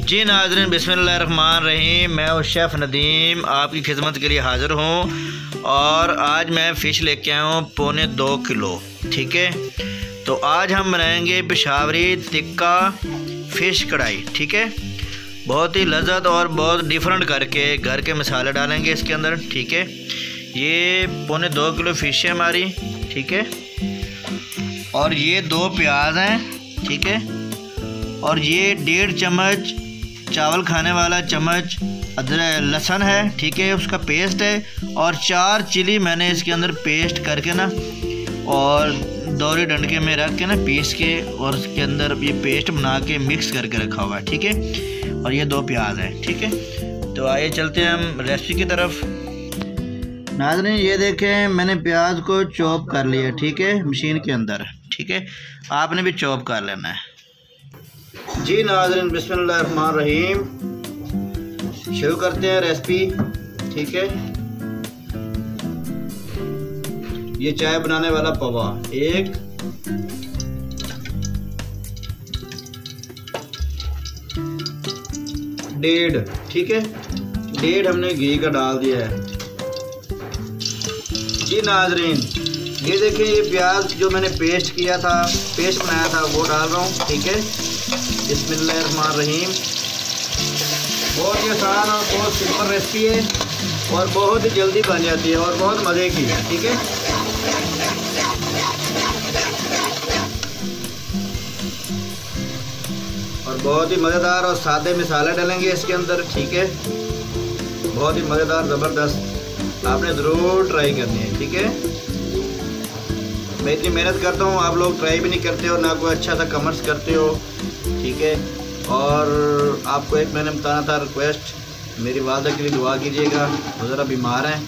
जी नाज़रीन, बिस्मिल्लाहिर्रहमानिर्रहीम। मैं हूँ शेफ़ नदीम, आपकी खिदमत के लिए हाज़िर हूँ। और आज मैं फ़िश लेके आया हूँ 2.25 किलो। ठीक है, तो आज हम बनाएंगे पेशावरी टिक्का फ़िश कढ़ाई। ठीक है, बहुत ही लज़्ज़त और बहुत डिफरेंट करके घर के मसाले डालेंगे इसके अंदर। ठीक है, ये 2.25 किलो फ़िश है हमारी। ठीक है, और ये 2 प्याज हैं। ठीक है, और ये 1.5 चम्मच चावल खाने वाला चम्मच अदरक लहसुन है। ठीक है, उसका पेस्ट है। और 4 चिली मैंने इसके अंदर पेस्ट करके ना और दौरी डंडके में रख के ना पीस के और उसके अंदर ये पेस्ट बना के मिक्स करके रखा हुआ है। ठीक है, और ये 2 प्याज है। ठीक है, तो आइए चलते हैं हम रेसिपी की तरफ। नाज़रीन, ये देखें मैंने प्याज को चॉप कर लिया। ठीक है, मशीन के अंदर। ठीक है, आपने भी चॉप कर लेना है। जी नाज़रीन, बिस्मिल्लाहिर्रहमानिर्रहीम, शुरू करते हैं रेसिपी। ठीक है, ये चाय बनाने वाला पवा 1, डेढ़। ठीक है, 1.5 हमने घी का डाल दिया है। जी नाज़रीन, ये देखिए ये प्याज जो मैंने पेस्ट किया था, पेस्ट बनाया था, वो डाल रहा हूँ। ठीक है, बिस्मिल्लाहिर्रहमानिर्रहीम। बहुत ही आसान और बहुत सिंपल रेसिपी है और बहुत ही जल्दी बन जाती है और बहुत मज़े की है। ठीक है, और बहुत ही मज़ेदार और सादे मसाले डालेंगे इसके अंदर। ठीक है, बहुत ही मज़ेदार ज़बरदस्त, आपने ज़रूर ट्राई करनी है। ठीक है, मैं इतनी मेहनत करता हूँ, आप लोग ट्राई भी नहीं करते हो, ना कोई अच्छा सा कमेंट्स करते हो। ठीक है, और आपको एक मैंने बताना था रिक्वेस्ट, मेरी वालदा के लिए दुआ कीजिएगा, वो ज़रा बीमार हैं,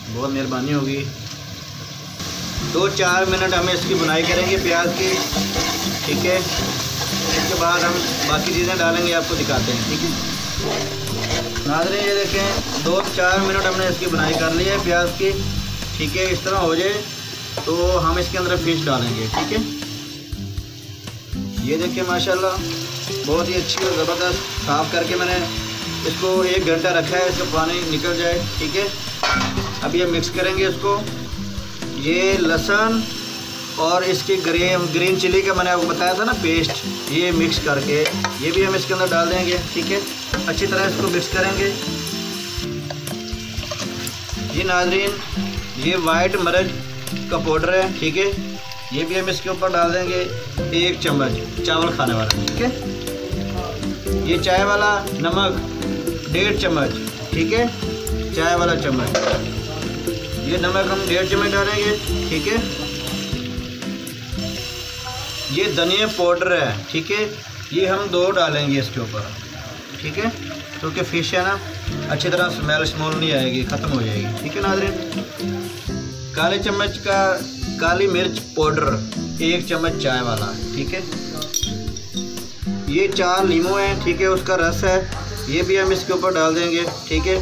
बहुत मेहरबानी होगी। 2-4 मिनट हमें इसकी बुनाई करेंगे प्याज की। ठीक है, इसके बाद हम बाकी चीज़ें डालेंगे, आपको दिखाते हैं। ठीक है नाज़रीन, ये देखें 2-4 मिनट हमने इसकी बुनाई कर ली है प्याज की। ठीक है, इस तरह हो जाए तो हम इसके अंदर फ़िश डालेंगे। ठीक है, ये देखिए माशाल्लाह बहुत ही अच्छी और ज़बरदस्त साफ़ करके मैंने इसको 1 घंटा रखा है, इसका पानी निकल जाए। ठीक है, अब ये मिक्स करेंगे इसको। ये लहसुन और इसकी ग्रीन चिली का मैंने आपको बताया था ना पेस्ट, ये मिक्स करके ये भी हम इसके अंदर डाल देंगे। ठीक है, अच्छी तरह इसको मिक्स करेंगे। जी नाज़रीन, ये वाइट मिर्च का पाउडर है। ठीक है, ये भी हम इसके ऊपर डाल देंगे 1 चम्मच चावल खाने वाला। ठीक है, ये चाय वाला नमक 1.5 चम्मच। ठीक है, चाय वाला चम्मच, ये नमक हम 1.5 चम्मच डालेंगे। ठीक है, ये धनिया पाउडर है। ठीक है, ये हम 2 डालेंगे इसके ऊपर। ठीक है, क्योंकि फ़िश है ना, अच्छी तरह स्मेल नहीं आएगी, ख़त्म हो जाएगी। ठीक है नाज़रीन, काले चम्मच का काली मिर्च पाउडर 1 चम्मच चाय वाला। ठीक है, ये 4 नींबू हैं। ठीक है, उसका रस है, ये भी हम इसके ऊपर डाल देंगे। ठीक है,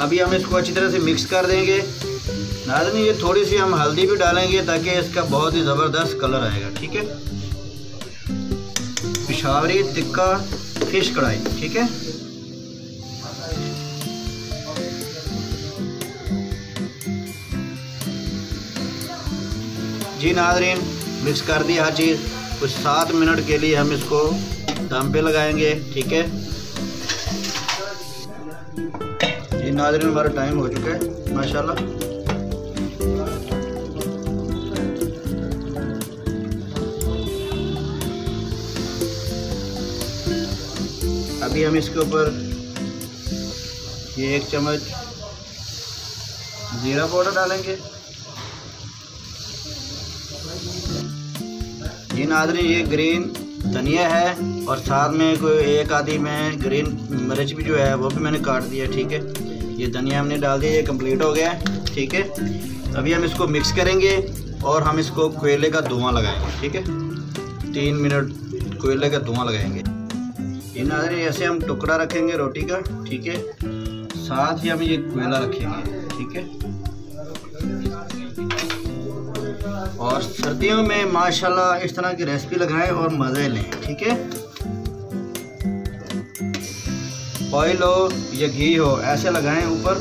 अभी हम इसको अच्छी तरह से मिक्स कर देंगे। नाज़रीन, ये थोड़ी सी हम हल्दी भी डालेंगे ताकि इसका बहुत ही ज़बरदस्त कलर आएगा। ठीक है, पेशावरी टिक्का फ़िश कढ़ाई। ठीक है, जी नाज़रीन, मिक्स कर दी हर चीज़। कुछ 7 मिनट के लिए हम इसको दम पे लगाएंगे। ठीक है जी नाज़रीन, हमारा टाइम हो चुका है माशाल्लाह। अभी हम इसके ऊपर ये 1 चम्मच ज़ीरा पाउडर डालेंगे। जी नाज़रीन, ये ग्रीन धनिया है और साथ में कोई 1 आधी में ग्रीन मिर्च भी जो है वो भी मैंने काट दिया। ठीक है, ये धनिया हमने डाल दिया, ये कंप्लीट हो गया है। ठीक है, अभी हम इसको मिक्स करेंगे और हम इसको कोयले का धुआं लगाएंगे। ठीक है, 3 मिनट कोयले का धुआं लगाएंगे। ये नाज़रीन, ऐसे हम टुकड़ा रखेंगे रोटी का। ठीक है, साथ ही हम ये कोयला रखेंगे। ठीक है, और सर्दियों में माशाल्लाह इस तरह की रेसिपी लगाएं और मज़े लें। ठीक है, ऑयल हो या घी हो ऐसे लगाएं ऊपर,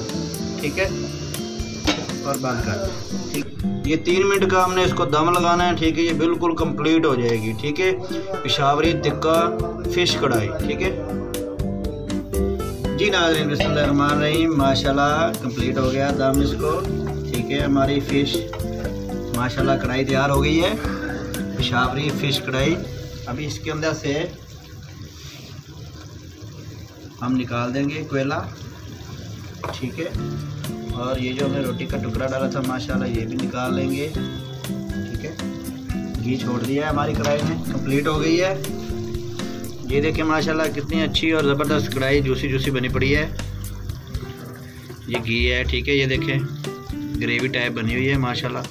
ठीक है, और बंद कर दें। ठीक, ये 3 मिनट का हमने इसको दम लगाना है, ठीक है। ये बिल्कुल कंप्लीट हो जाएगी, ठीक है। पेशावरी टिक्का फिश कढ़ाई, ठीक है जी नाज़रीन। बिस्मिल्लाहिर्रहमानिर्रहीम, माशाल्लाह कंप्लीट हो गया दम इसको, ठीक है। हमारी फ़िश माशाल्लाह कढ़ाई तैयार हो गई है, पेशावरी फ़िश कढ़ाई। अभी इसके अंदर से हम निकाल देंगे कोयला, ठीक है। और ये जो हमने रोटी का टुकड़ा डाला था माशाल्लाह ये भी निकाल लेंगे, ठीक है। घी छोड़ दिया है हमारी कढ़ाई में, कंप्लीट हो गई है। ये देखें माशाल्लाह कितनी अच्छी और ज़बरदस्त कढ़ाई जूसी जूसी बनी पड़ी है। ये घी है, ठीक है। ये देखें ग्रेवी टाइप बनी हुई है माशाल्लाह।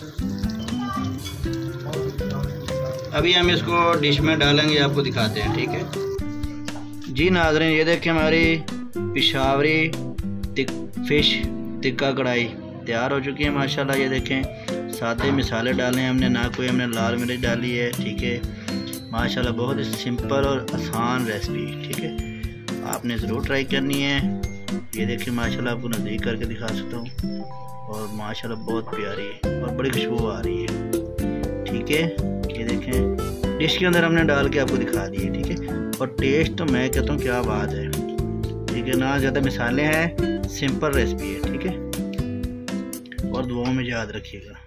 अभी हम इसको डिश में डालेंगे, आपको दिखाते हैं, ठीक है जी नाज़रीन। ये देखें हमारी पेशावरी फ़िश टिक्का कढ़ाई तैयार हो चुकी है माशाल्लाह। ये देखें सादे मसाले डाले हैं हमने, ना कोई हमने लाल मिर्च डाली है, ठीक है। माशाल्लाह बहुत ही सिंपल और आसान रेसिपी, ठीक है। आपने ज़रूर ट्राई करनी है। ये देखें माशाल्लाह आपको नज़दीक करके दिखा सकता हूँ, और माशाल्लाह बहुत प्यारी है और बड़ी खुशबू आ रही है, ठीक है। ये देखें डिश के अंदर हमने डाल के आपको दिखा दिए, ठीक है। और टेस्ट तो मैं कहता हूँ क्या बात है, ठीक है। ना ज़्यादा मसाले हैं, सिंपल रेसिपी है, ठीक है। और दुआओं में याद रखिएगा।